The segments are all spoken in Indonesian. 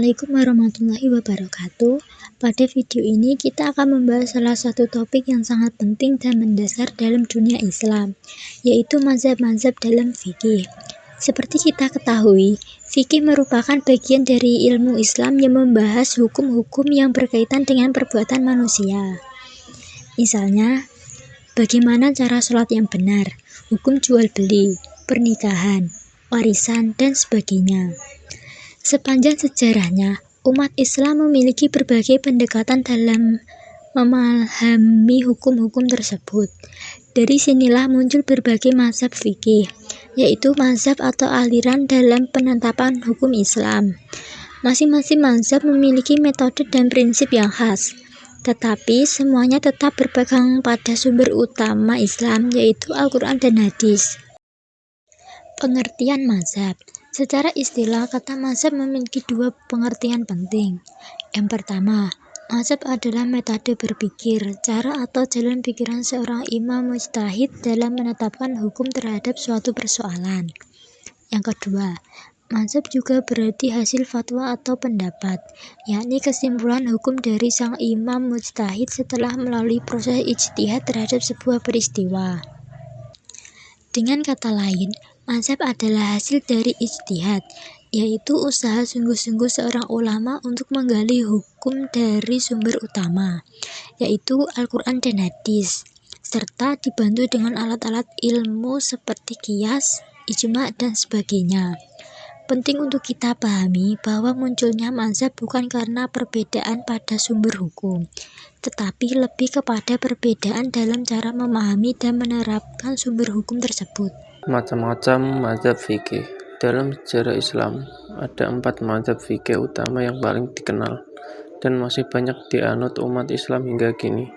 Assalamualaikum warahmatullahi wabarakatuh. Pada video ini kita akan membahas salah satu topik yang sangat penting dan mendasar dalam dunia Islam, yaitu mazhab-mazhab dalam fikih. Seperti kita ketahui, fikih merupakan bagian dari ilmu Islam yang membahas hukum-hukum yang berkaitan dengan perbuatan manusia. Misalnya, bagaimana cara sholat yang benar, hukum jual beli, pernikahan, warisan, dan sebagainya. Sepanjang sejarahnya, umat Islam memiliki berbagai pendekatan dalam memahami hukum-hukum tersebut. Dari sinilah muncul berbagai mazhab fikih, yaitu mazhab atau aliran dalam penetapan hukum Islam. Masing-masing mazhab memiliki metode dan prinsip yang khas, tetapi semuanya tetap berpegang pada sumber utama Islam, yaitu Al-Quran dan Hadis. Pengertian mazhab. Secara istilah, kata mazhab memiliki dua pengertian penting. Yang pertama, mazhab adalah metode berpikir, cara atau jalan pikiran seorang imam mujtahid dalam menetapkan hukum terhadap suatu persoalan. Yang kedua, mazhab juga berarti hasil fatwa atau pendapat, yakni kesimpulan hukum dari sang imam mujtahid setelah melalui proses ijtihad terhadap sebuah peristiwa. Dengan kata lain, mazhab adalah hasil dari ijtihad, yaitu usaha sungguh-sungguh seorang ulama untuk menggali hukum dari sumber utama, yaitu Al-Quran dan Hadis, serta dibantu dengan alat-alat ilmu seperti qiyas, ijma, dan sebagainya. Penting untuk kita pahami bahwa munculnya mazhab bukan karena perbedaan pada sumber hukum, tetapi lebih kepada perbedaan dalam cara memahami dan menerapkan sumber hukum tersebut. Macam-macam mazhab fikih. Dalam sejarah Islam, ada 4 mazhab fikih utama yang paling dikenal dan masih banyak dianut umat Islam hingga kini,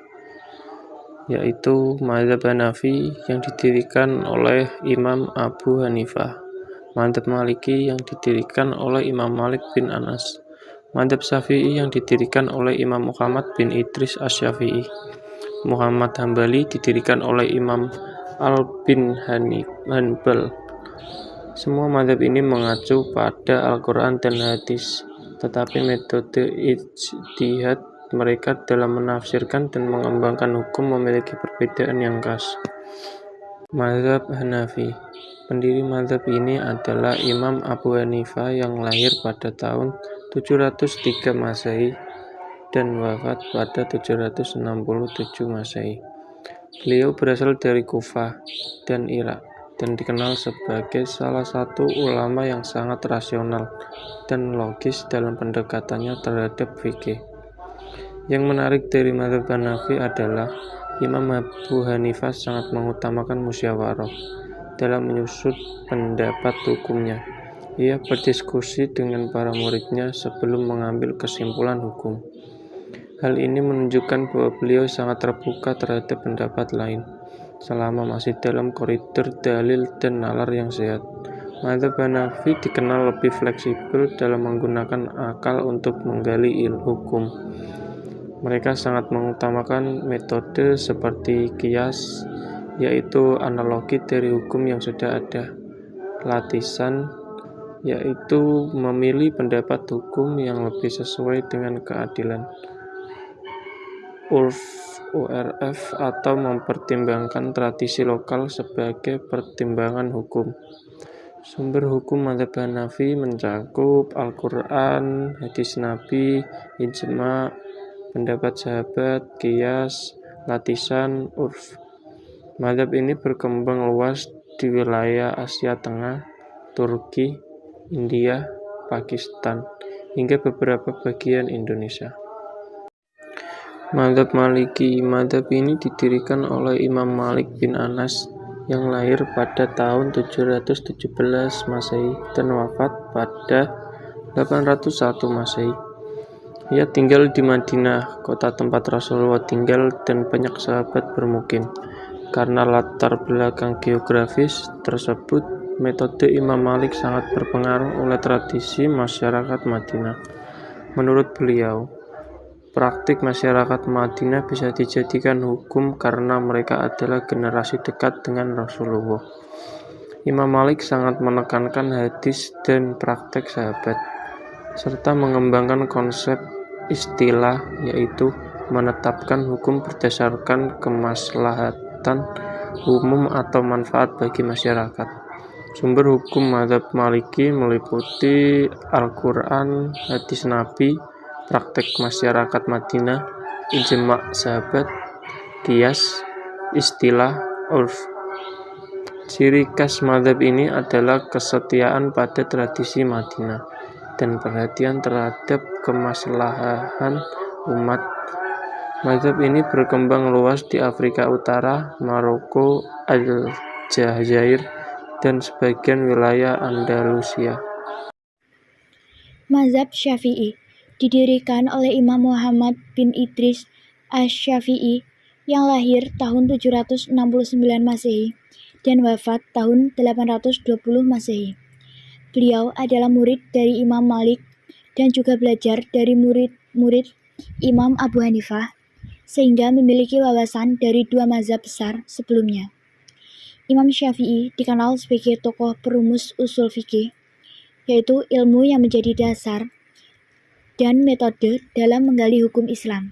yaitu mazhab Hanafi yang didirikan oleh Imam Abu Hanifah, mazhab Maliki yang didirikan oleh Imam Malik bin Anas, mazhab Syafi'i yang didirikan oleh Imam Muhammad bin Idris Asy-Syafi'i, Muhammad Hambali didirikan oleh Imam Al bin Hanbal. Semua mazhab ini mengacu pada Al-Quran dan Hadis, tetapi metode ijtihad mereka dalam menafsirkan dan mengembangkan hukum memiliki perbedaan yang khas. Mazhab Hanafi. Pendiri mazhab ini adalah Imam Abu Hanifah yang lahir pada tahun 703 Masehi dan wafat pada 767 Masehi. Beliau berasal dari Kufah dan Irak dan dikenal sebagai salah satu ulama yang sangat rasional dan logis dalam pendekatannya terhadap fikih. Yang menarik dari mazhab Hanafi adalah Imam Abu Hanifah sangat mengutamakan musyawarah dalam menyusun pendapat hukumnya. Ia berdiskusi dengan para muridnya sebelum mengambil kesimpulan hukum. Hal ini menunjukkan bahwa beliau sangat terbuka terhadap pendapat lain, selama masih dalam koridor dalil dan nalar yang sehat. Mazhab Hanafi dikenal lebih fleksibel dalam menggunakan akal untuk menggali hukum. Mereka sangat mengutamakan metode seperti qiyas, yaitu analogi dari hukum yang sudah ada, latisan, yaitu memilih pendapat hukum yang lebih sesuai dengan keadilan, urf atau mempertimbangkan tradisi lokal sebagai pertimbangan hukum. Sumber hukum mazhab Hanafi mencakup Al-Quran, hadis Nabi, ijma, pendapat sahabat, qiyas, latisan, urf. Mazhab ini berkembang luas di wilayah Asia Tengah, Turki, India, Pakistan, hingga beberapa bagian Indonesia. Mazhab Maliki. Mazhab ini didirikan oleh Imam Malik bin Anas yang lahir pada tahun 717 Masehi dan wafat pada 801 Masehi. Ia tinggal di Madinah, kota tempat Rasulullah tinggal dan banyak sahabat bermukim. Karena latar belakang geografis tersebut, metode Imam Malik sangat berpengaruh oleh tradisi masyarakat Madinah. Menurut beliau, praktik masyarakat Madinah bisa dijadikan hukum karena mereka adalah generasi dekat dengan Rasulullah. Imam Malik sangat menekankan hadis dan praktek sahabat. serta mengembangkan konsep istilah, yaitu menetapkan hukum berdasarkan kemaslahatan umum atau manfaat bagi masyarakat. Sumber hukum mazhab Maliki meliputi Al-Quran, hadis Nabi, praktek masyarakat Madinah, ijma' sahabat, qiyas, istilah, urf. Ciri khas mazhab ini adalah kesetiaan pada tradisi Madinah dan perhatian terhadap kemaslahan umat. Mazhab ini berkembang luas di Afrika Utara, Maroko, Aljazair, dan sebagian wilayah Andalusia. Mazhab Syafi'i didirikan oleh Imam Muhammad bin Idris Asy-Syafi'i yang lahir tahun 769 Masehi dan wafat tahun 820 Masehi. Beliau adalah murid dari Imam Malik dan juga belajar dari murid-murid Imam Abu Hanifah, sehingga memiliki wawasan dari dua mazhab besar sebelumnya. Imam Syafi'i dikenal sebagai tokoh perumus usul fikih, yaitu ilmu yang menjadi dasar dan metode dalam menggali hukum Islam.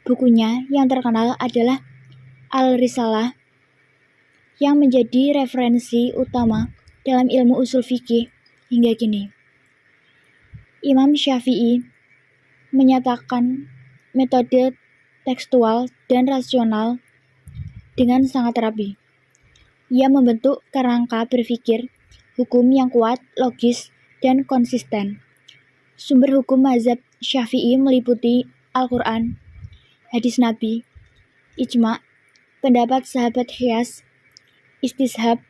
Bukunya yang terkenal adalah Al-Risalah, yang menjadi referensi utama dalam ilmu usul fikih hingga kini. Imam Syafi'i menyatakan metode tekstual dan rasional dengan sangat rapi. Ia membentuk kerangka berpikir hukum yang kuat, logis, dan konsisten. Sumber hukum mazhab Syafi'i meliputi Al-Quran, hadis Nabi, ijma', pendapat sahabat qiyas, istishab,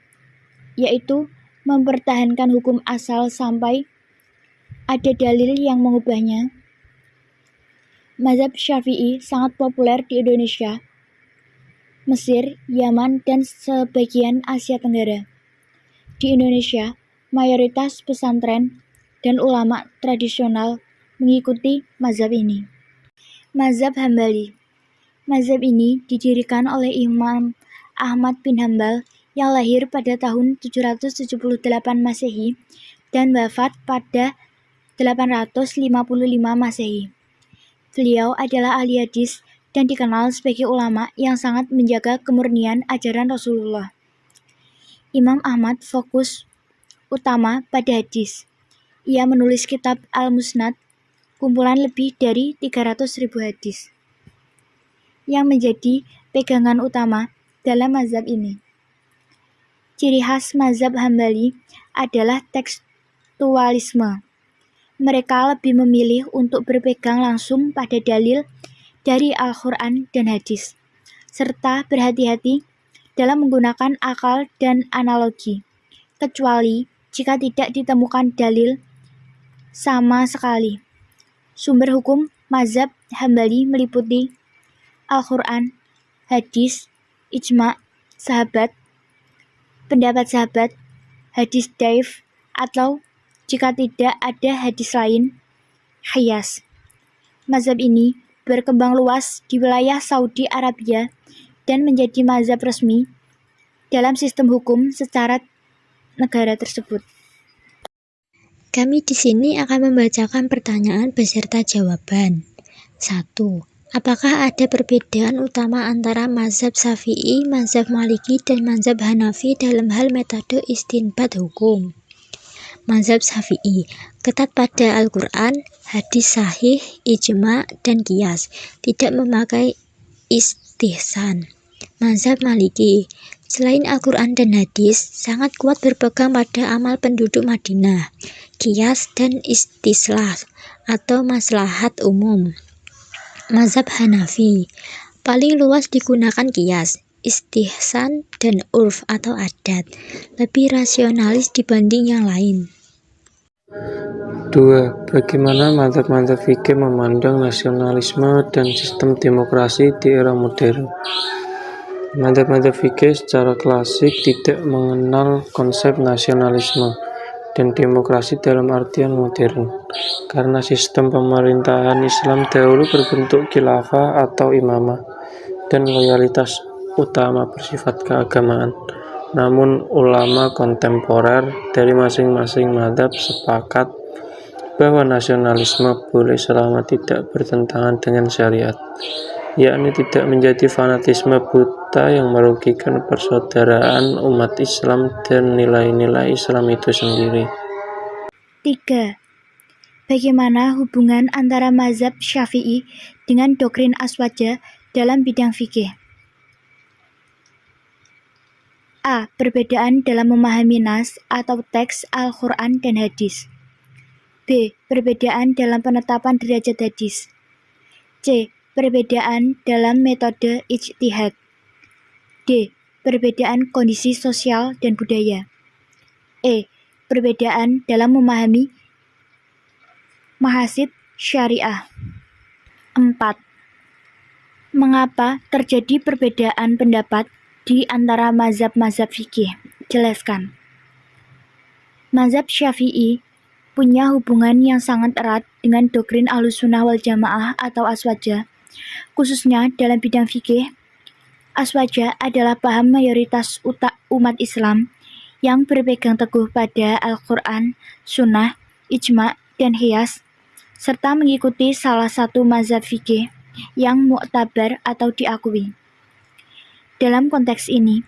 yaitu mempertahankan hukum asal sampai ada dalil yang mengubahnya. Mazhab Syafi'i sangat populer di Indonesia, Mesir, Yaman, dan sebagian Asia Tenggara. Di Indonesia, mayoritas pesantren dan ulama tradisional mengikuti mazhab ini. Mazhab Hambali. Mazhab ini didirikan oleh Imam Ahmad bin Hambal yang lahir pada tahun 778 Masehi dan wafat pada 855 Masehi. Beliau adalah ahli hadis dan dikenal sebagai ulama yang sangat menjaga kemurnian ajaran Rasulullah. Imam Ahmad fokus utama pada hadis. Ia menulis kitab Al-Musnad, kumpulan lebih dari 300.000 hadis, yang menjadi pegangan utama dalam mazhab ini. Ciri khas mazhab Hambali adalah tekstualisme. Mereka lebih memilih untuk berpegang langsung pada dalil dari Al-Quran dan hadis, serta berhati-hati dalam menggunakan akal dan analogi, kecuali jika tidak ditemukan dalil sama sekali. Sumber hukum mazhab Hambali meliputi Al-Quran, hadis, ijma', sahabat, pendapat sahabat, hadis dhaif, atau jika tidak ada hadis lain, qiyas. Mazhab ini berkembang luas di wilayah Saudi Arabia dan menjadi mazhab resmi dalam sistem hukum secara negara tersebut. Kami di sini akan membacakan pertanyaan beserta jawaban. 1. Apakah ada perbedaan utama antara mazhab Syafi'i, mazhab Maliki, dan mazhab Hanafi dalam hal metode istinbat hukum? Mazhab Syafi'i ketat pada Al-Quran, hadis sahih, ijma', dan qiyas, tidak memakai istihsan. Mazhab Maliki selain Al-Quran dan hadis, sangat kuat berpegang pada amal penduduk Madinah, qiyas, dan istislah atau maslahat umum. Mazhab Hanafi paling luas digunakan qiyas, istihsan, dan urf atau adat, lebih rasionalis dibanding yang lain. 2. Bagaimana mazhab-mazhab fikih memandang nasionalisme dan sistem demokrasi di era modern? Mazhab-mazhab fikih secara klasik tidak mengenal konsep nasionalisme dan demokrasi dalam artian modern, karena sistem pemerintahan Islam dahulu berbentuk khilafah atau imamah, dan loyalitas utama bersifat keagamaan. Namun ulama kontemporer dari masing-masing mazhab sepakat bahwa nasionalisme boleh selama tidak bertentangan dengan syariat, yakni tidak menjadi fanatisme buta yang merugikan persaudaraan umat Islam dan nilai-nilai Islam itu sendiri. 3. Bagaimana hubungan antara mazhab Syafi'i dengan doktrin Aswaja dalam bidang fikih? A. Perbedaan dalam memahami nas atau teks Al-Quran dan hadis. B. Perbedaan dalam penetapan derajat hadis. C. Perbedaan dalam metode ijtihad. D. Perbedaan kondisi sosial dan budaya. E. Perbedaan dalam memahami mahasid syariah. 4. Mengapa terjadi perbedaan pendapat di antara mazhab-mazhab fikih? Jelaskan. Mazhab Syafi'i punya hubungan yang sangat erat dengan doktrin Ahlussunnah wal Jamaah atau Aswaja. Khususnya dalam bidang fikih, Aswaja adalah paham mayoritas umat Islam yang berpegang teguh pada Al-Quran, Sunnah, Ijma', dan Qiyas, serta mengikuti salah satu mazhab fikih yang mu'tabar atau diakui. Dalam konteks ini,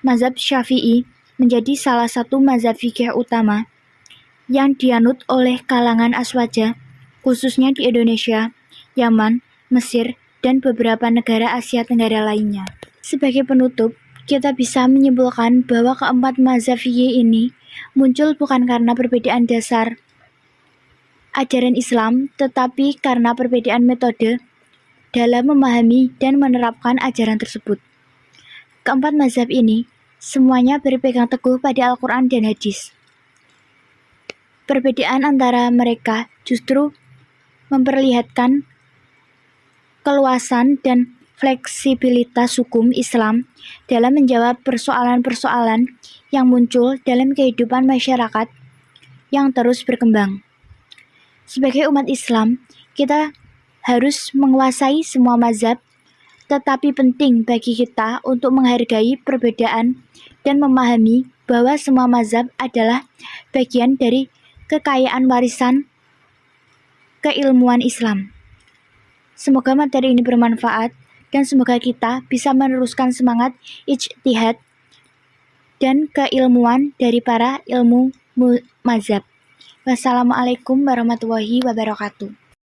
mazhab Syafi'i menjadi salah satu mazhab fikih utama yang dianut oleh kalangan Aswaja, khususnya di Indonesia, Yaman, Mesir, dan beberapa negara Asia Tenggara lainnya. Sebagai penutup, kita bisa menyimpulkan bahwa keempat mazhab fikih ini muncul bukan karena perbedaan dasar ajaran Islam, tetapi karena perbedaan metode dalam memahami dan menerapkan ajaran tersebut. Keempat mazhab ini semuanya berpegang teguh pada Al-Quran dan hadis. Perbedaan antara mereka justru memperlihatkan keluasan dan fleksibilitas hukum Islam dalam menjawab persoalan-persoalan yang muncul dalam kehidupan masyarakat yang terus berkembang. Sebagai umat Islam, kita harus menguasai semua mazhab, tetapi penting bagi kita untuk menghargai perbedaan dan memahami bahwa semua mazhab adalah bagian dari kekayaan warisan keilmuan Islam. Semoga materi ini bermanfaat dan semoga kita bisa meneruskan semangat ijtihad dan keilmuan dari para ilmu mazhab. Wassalamualaikum warahmatullahi wabarakatuh.